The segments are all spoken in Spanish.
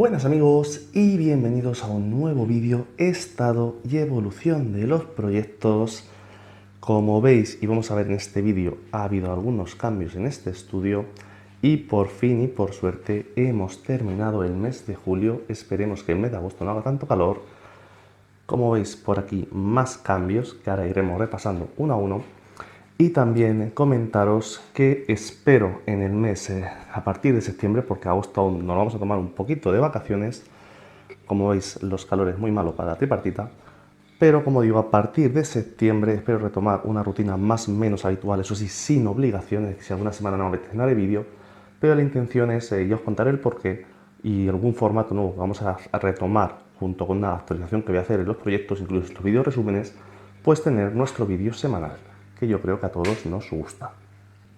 Buenas amigos y bienvenidos a un nuevo vídeo, estado y evolución de los proyectos. Como veis y vamos a ver en este vídeo, ha habido algunos cambios en este estudio y por fin y por suerte hemos terminado el mes de julio. Esperemos que el mes de agosto no haga tanto calor. Como veis por aquí más cambios que ahora iremos repasando uno a uno. Y también comentaros que espero en el mes, a partir de septiembre, porque agosto aún nos vamos a tomar un poquito de vacaciones. Como veis, los calores muy malos para la tripartita. Pero como digo, a partir de septiembre espero retomar una rutina más o menos habitual, eso sí, sin obligaciones. Si alguna semana no me apetece nada de vídeo, pero la intención es, ya os contaré el porqué y algún formato nuevo. Vamos a retomar junto con una actualización que voy a hacer en los proyectos, incluso estos vídeos resúmenes, pues tener nuestro vídeo semanal, que yo creo que a todos nos gusta.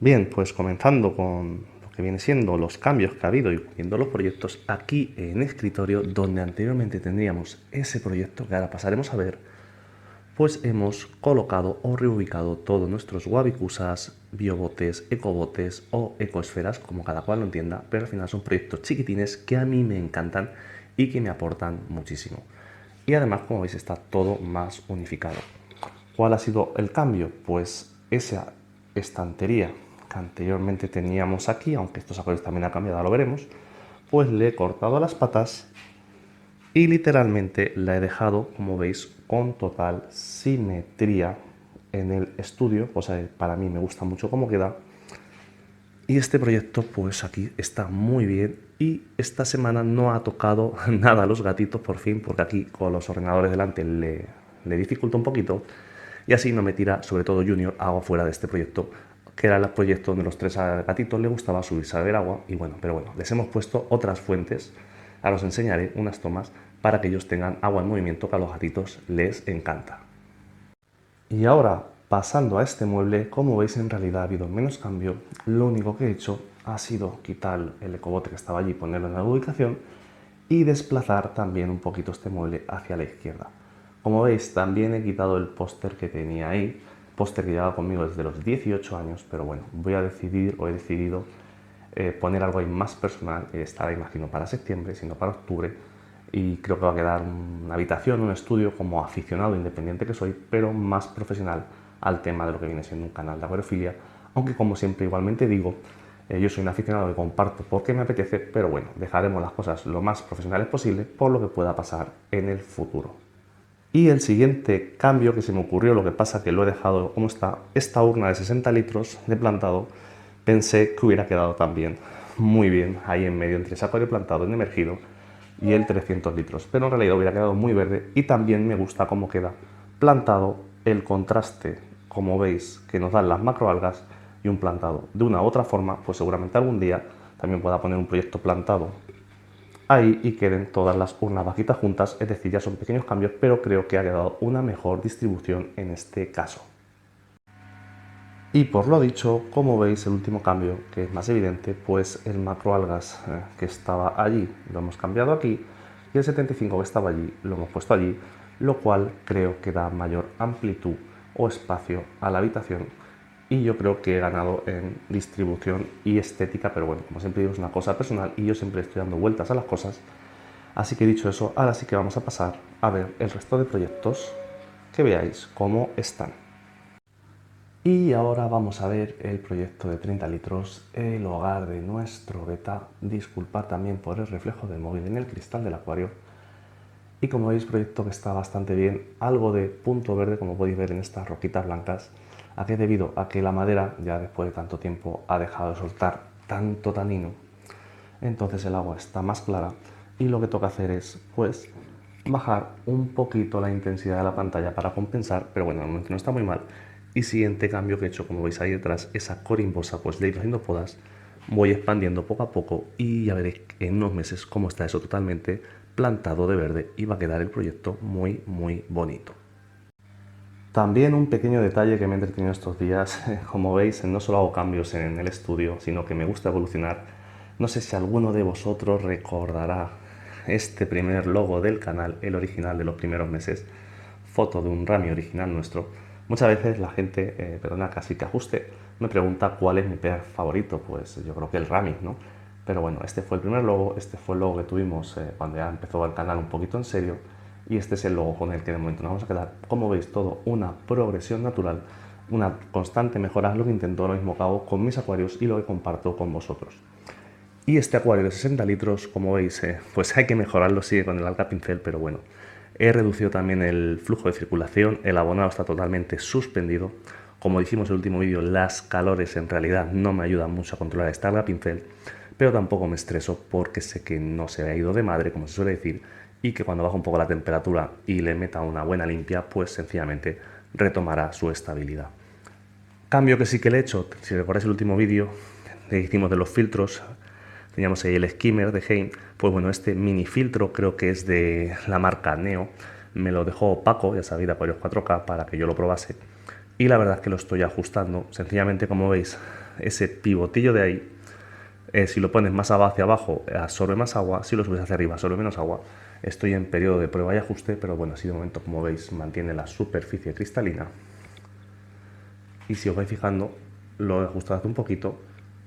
Bien, pues comenzando con lo que viene siendo los cambios que ha habido y viendo los proyectos aquí en escritorio, donde anteriormente tendríamos ese proyecto que ahora pasaremos a ver, pues hemos colocado o reubicado todos nuestros wabikusas, biobotes, ecobotes o ecoesferas, como cada cual lo entienda, pero al final son proyectos chiquitines que a mí me encantan y que me aportan muchísimo. Y además, como veis, está todo más unificado. ¿Cuál ha sido el cambio? Pues esa estantería que anteriormente teníamos aquí, aunque estos acordes también ha cambiado, lo veremos, pues le he cortado las patas y literalmente la he dejado, como veis, con total simetría en el estudio, cosa que para mí me gusta mucho cómo queda. Y este proyecto pues aquí está muy bien y esta semana no ha tocado nada a los gatitos por fin, porque aquí con los ordenadores delante le dificulta un poquito y así no me tira, sobre todo Junior, agua fuera de este proyecto, que era el proyecto donde los tres gatitos les gustaba subirse a beber agua y bueno, pero bueno, les hemos puesto otras fuentes. Ahora os enseñaré unas tomas para que ellos tengan agua en movimiento, que a los gatitos les encanta. Y ahora, pasando a este mueble, como veis en realidad ha habido menos cambio. Lo único que he hecho ha sido quitar el ecobote que estaba allí, ponerlo en la ubicación y desplazar también un poquito este mueble hacia la izquierda. Como veis, también he quitado el póster que tenía ahí, póster que llevaba conmigo desde los 18 años, pero bueno, he decidido poner algo ahí más personal, que estará imagino para septiembre, sino para octubre, y creo que va a quedar una habitación, un estudio como aficionado independiente que soy, pero más profesional al tema de lo que viene siendo un canal de acuariofilia, aunque como siempre igualmente digo, yo soy un aficionado que comparto porque me apetece, pero bueno, dejaremos las cosas lo más profesionales posible por lo que pueda pasar en el futuro. Y el siguiente cambio que se me ocurrió, lo que pasa que lo he dejado como está, esta urna de 60 litros de plantado, pensé que hubiera quedado también muy bien ahí en medio entre ese acuario plantado en emergido y el 300 litros, pero en realidad hubiera quedado muy verde y también me gusta cómo queda plantado, el contraste, como veis, que nos dan las macroalgas y un plantado de una u otra forma, pues seguramente algún día también pueda poner un proyecto plantado ahí y queden todas las urnas bajitas juntas, es decir, ya son pequeños cambios, pero creo que ha quedado una mejor distribución en este caso. Y por lo dicho, como veis, el último cambio, que es más evidente, pues el macroalgas que estaba allí lo hemos cambiado aquí y el 75 que estaba allí lo hemos puesto allí, lo cual creo que da mayor amplitud o espacio a la habitación y yo creo que he ganado en distribución y estética, pero bueno, como siempre digo, es una cosa personal y yo siempre estoy dando vueltas a las cosas. Así que dicho eso, ahora sí que vamos a pasar a ver el resto de proyectos, que veáis cómo están. Y ahora vamos a ver el proyecto de 30 litros, el hogar de nuestro beta. Disculpad también por el reflejo del móvil en el cristal del acuario. Y como veis, proyecto que está bastante bien, algo de punto verde como podéis ver en estas roquitas blancas. ¿A qué debido? A que la madera ya después de tanto tiempo ha dejado de soltar tanto tanino. Entonces el agua está más clara y lo que toca hacer es pues bajar un poquito la intensidad de la pantalla para compensar, pero bueno, de momento no está muy mal. Y siguiente cambio que he hecho, como veis ahí detrás, esa corimbosa, pues le he ido haciendo podas, voy expandiendo poco a poco y ya veréis en unos meses cómo está eso totalmente plantado de verde y va a quedar el proyecto muy muy bonito. También un pequeño detalle que me ha entretenido estos días, como veis no solo hago cambios en el estudio, sino que me gusta evolucionar. No sé si alguno de vosotros recordará este primer logo del canal, el original de los primeros meses, foto de un Rami original nuestro. Muchas veces la gente, perdona, casi que ajuste, me pregunta cuál es mi pez favorito. Pues yo creo que el Rami, ¿no? Pero bueno, este fue el primer logo, este fue el logo que tuvimos cuando ya empezó el canal un poquito en serio, y este es el logo con el que de momento nos vamos a quedar. Como veis, todo una progresión natural, una constante mejora, lo que intento lo mismo que hago con mis acuarios y lo que comparto con vosotros. Y este acuario de 60 litros, como veis, pues hay que mejorarlo, sigue con el alga pincel, pero bueno. He reducido también el flujo de circulación, el abonado está totalmente suspendido. Como dijimos en el último vídeo, las calores en realidad no me ayudan mucho a controlar esta alga pincel, pero tampoco me estreso porque sé que no se ha ido de madre, como se suele decir, y que cuando baja un poco la temperatura y le meta una buena limpia, pues sencillamente retomará su estabilidad. Cambio que sí que le he hecho, si recordáis el último vídeo que hicimos de los filtros, teníamos ahí el skimmer de Heim, pues bueno, este mini filtro creo que es de la marca Neo, me lo dejó Paco, ya sabéis, de Acuarios 4K, para que yo lo probase, y la verdad es que lo estoy ajustando, sencillamente como veis, ese pivotillo de ahí, si lo pones más hacia abajo absorbe más agua, si lo subes hacia arriba absorbe menos agua. Estoy en periodo de prueba y ajuste, pero bueno, así de momento, como veis, mantiene la superficie cristalina. Y si os vais fijando, lo he ajustado hace un poquito,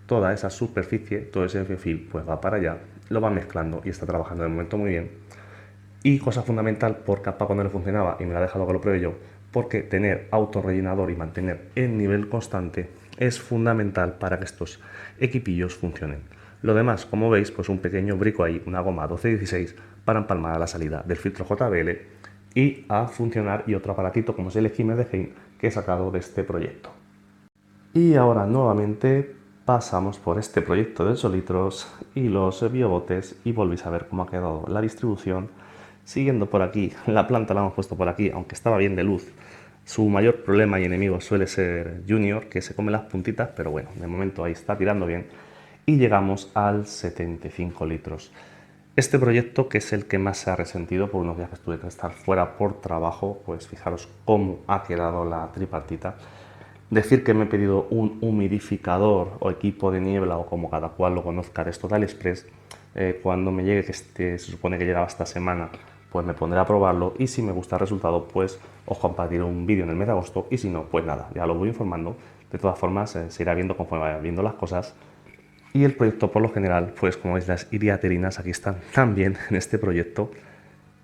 toda esa superficie, todo ese F-Fill, pues va para allá, lo va mezclando y está trabajando de momento muy bien. Y cosa fundamental, porque a Paco no le funcionaba y me la ha dejado que lo pruebe yo, porque tener autorrellenador y mantener el nivel constante es fundamental para que estos equipillos funcionen. Lo demás, como veis, pues un pequeño brico ahí, una goma 1216 para empalmar a la salida del filtro JBL y a funcionar, y otro aparatito como es el skimmer de Heim que he sacado de este proyecto. Y ahora nuevamente pasamos por este proyecto de solitros y los biobotes y volvéis a ver cómo ha quedado la distribución. Siguiendo por aquí, la planta la hemos puesto por aquí, aunque estaba bien de luz. Su mayor problema y enemigo suele ser Junior, que se come las puntitas, pero bueno, de momento ahí está tirando bien. Y llegamos al 75 litros. Este proyecto, que es el que más se ha resentido por unos días que tuve que estar fuera por trabajo, pues fijaros cómo ha quedado la tripartita. Decir que me he pedido un humidificador o equipo de niebla, o como cada cual lo conozca, es Total Express. Cuando me llegue, que se supone que llegaba esta semana, pues me pondré a probarlo, y si me gusta el resultado, pues os compartiré un vídeo en el mes de agosto, y si no, pues nada, ya lo voy informando. De todas formas, se irá viendo conforme vaya viendo las cosas. Y el proyecto, por lo general, pues como veis, las iriaterinas aquí están también en este proyecto.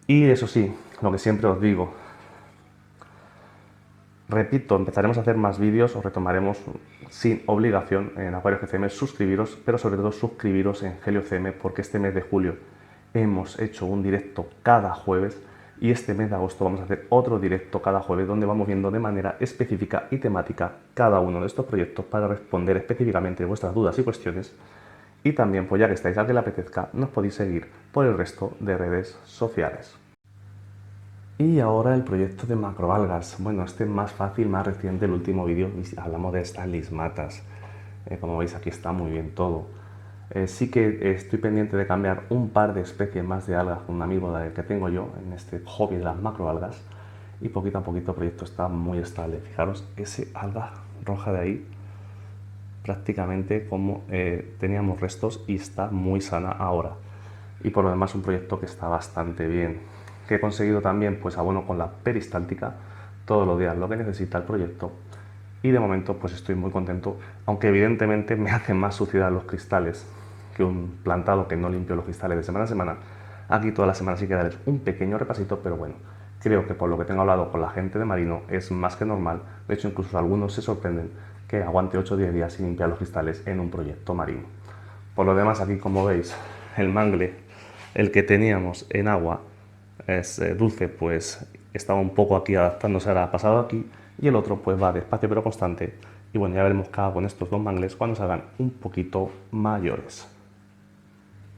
Y eso sí, lo que siempre os digo, repito, empezaremos a hacer más vídeos, os retomaremos sin obligación en Acuarios GCM, suscribiros, pero sobre todo suscribiros en Helio CM, porque este mes de julio hemos hecho un directo cada jueves, y este mes de agosto vamos a hacer otro directo cada jueves, donde vamos viendo de manera específica y temática cada uno de estos proyectos para responder específicamente vuestras dudas y cuestiones. Y también, pues ya que estáis al que le apetezca, nos podéis seguir por el resto de redes sociales. Y ahora el proyecto de macroalgas. Bueno, este es más fácil, más reciente, el último vídeo hablamos de estas lismatas. Como veis, aquí está muy bien todo. Sí que estoy pendiente de cambiar un par de especies más de algas con un amigo que tengo yo en este hobby de las macroalgas. Y poquito a poquito el proyecto está muy estable. Fijaros, ese alga roja de ahí, prácticamente como teníamos restos, y está muy sana ahora. Y por lo demás, un proyecto que está bastante bien. Que he conseguido también, pues abono con la peristáltica, todos los días lo que necesita el proyecto, y de momento pues estoy muy contento, aunque evidentemente me hace más suciedad los cristales que un plantado que no limpio los cristales de semana a semana. Aquí toda la semana sí que darles un pequeño repasito, pero bueno, creo que por lo que tengo hablado con la gente de Marino es más que normal. De hecho, incluso algunos se sorprenden que aguante 8 o 10 días sin limpiar los cristales en un proyecto marino. Por lo demás, aquí como veis, el mangle, el que teníamos en agua, es dulce, pues estaba un poco aquí adaptándose a la pasado aquí, y el otro pues va despacio pero constante. Y bueno, ya veremos qué hago con estos dos mangles cuando se hagan un poquito mayores.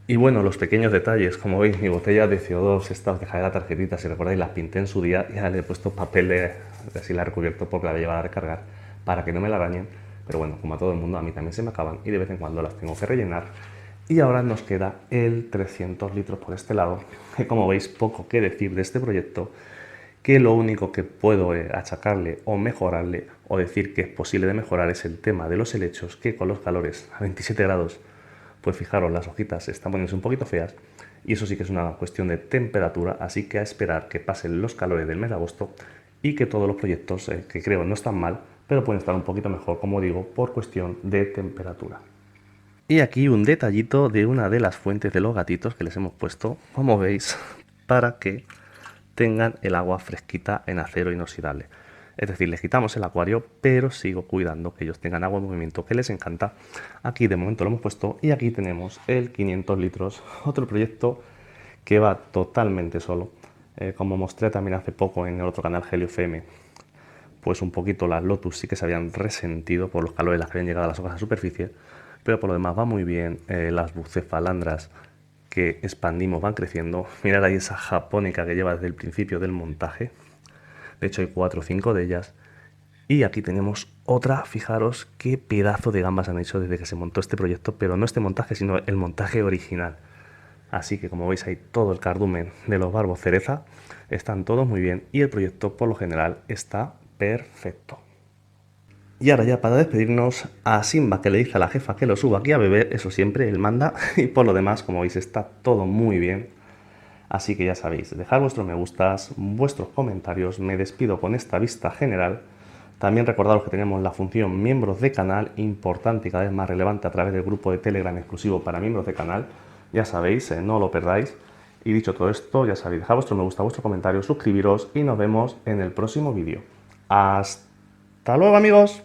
Y bueno, los pequeños detalles, como veis, mi botella de CO2, esta os dejaré la tarjetita, si recordáis, las pinté en su día, y ahora le he puesto papel así la he recubierto porque la voy a llevar a recargar para que no me la dañen. Pero bueno, como a todo el mundo, a mí también se me acaban y de vez en cuando las tengo que rellenar. Y ahora nos queda el 300 litros por este lado, que como veis, poco que decir de este proyecto, que lo único que puedo achacarle o mejorarle, o decir que es posible de mejorar, es el tema de los helechos, que con los calores a 27 grados, pues fijaros, las hojitas están poniéndose un poquito feas, y eso sí que es una cuestión de temperatura, así que a esperar que pasen los calores del mes de agosto, y que todos los proyectos, que creo no están mal, pero pueden estar un poquito mejor, como digo, por cuestión de temperatura. Y aquí un detallito de una de las fuentes de los gatitos que les hemos puesto, como veis, para que tengan el agua fresquita en acero inoxidable. Es decir, les quitamos el acuario, pero sigo cuidando que ellos tengan agua en movimiento, que les encanta. Aquí de momento lo hemos puesto y aquí tenemos el 500 litros, otro proyecto que va totalmente solo. Como mostré también hace poco en el otro canal Helio FM, pues un poquito las Lotus sí que se habían resentido por los calores las que habían llegado a las hojas a superficie, pero por lo demás va muy bien. Las bucefalandras que expandimos van creciendo. Mirad ahí esa japónica que lleva desde el principio del montaje. De hecho hay 4 o 5 de ellas. Y aquí tenemos otra, fijaros qué pedazo de gambas han hecho desde que se montó este proyecto, pero no este montaje, sino el montaje original. Así que como veis ahí todo el cardumen de los barbos cereza, están todos muy bien y el proyecto por lo general está perfecto. Y ahora ya para despedirnos, a Simba que le dice a la jefa que lo suba aquí a beber, eso siempre, él manda, y por lo demás, como veis, está todo muy bien. Así que ya sabéis, dejad vuestros me gustas, vuestros comentarios, me despido con esta vista general. También recordaros que tenemos la función miembros de canal, importante y cada vez más relevante a través del grupo de Telegram exclusivo para miembros de canal. Ya sabéis, no lo perdáis. Y dicho todo esto, ya sabéis, dejad vuestro me gusta, vuestro comentario, suscribiros y nos vemos en el próximo vídeo. ¡Hasta luego, amigos!